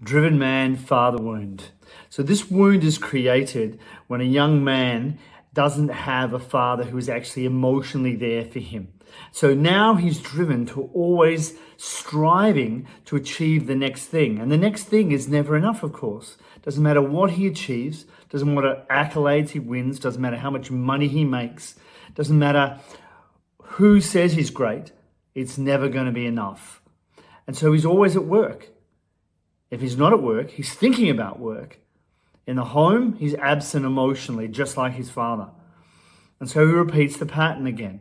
Driven man, father wound. So this wound is created when a young man doesn't have a father who is actually emotionally there for him. So now he's driven to always striving to achieve the next thing. And the next thing is never enough, of course. Doesn't matter what he achieves, doesn't matter accolades he wins, doesn't matter how much money he makes, doesn't matter who says he's great, it's never going to be enough. And so he's always at work. If he's not at work, he's thinking about work. In the home, he's absent emotionally, just like his father. And so he repeats the pattern again.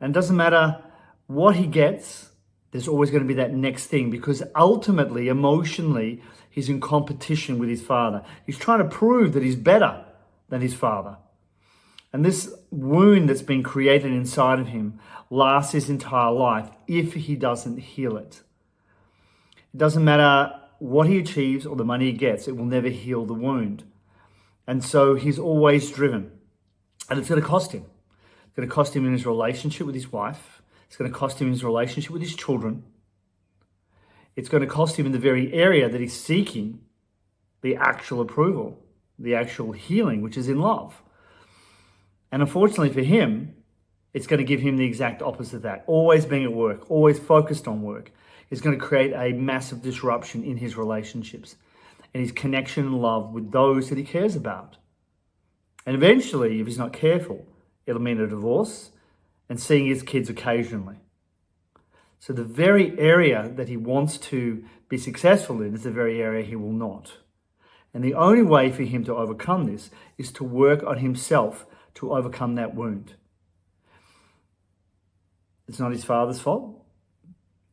And it doesn't matter what he gets, there's always going to be that next thing, because ultimately, emotionally, he's in competition with his father. He's trying to prove that he's better than his father. And this wound that's been created inside of him lasts his entire life if he doesn't heal it. It doesn't matter what he achieves or the money he gets, it will never heal the wound. And so he's always driven. And it's going to cost him. It's going to cost him in his relationship with his wife. It's going to cost him in his relationship with his children. It's going to cost him in the very area that he's seeking the actual approval, the actual healing, which is in love. And unfortunately for him, it's going to give him the exact opposite of that. Always being at work, always focused on work, is going to create a massive disruption in his relationships and his connection and love with those that he cares about. And eventually, if he's not careful, it'll mean a divorce and seeing his kids occasionally. So the very area that he wants to be successful in is the very area he will not. And the only way for him to overcome this is to work on himself to overcome that wound. It's not his father's fault.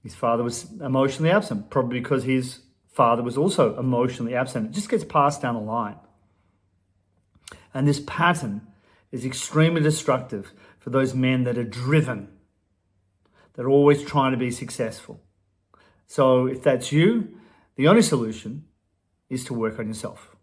His father was emotionally absent, probably because his father was also emotionally absent. It just gets passed down the line. And this pattern is extremely destructive for those men that are driven, that are always trying to be successful. So if that's you, the only solution is to work on yourself.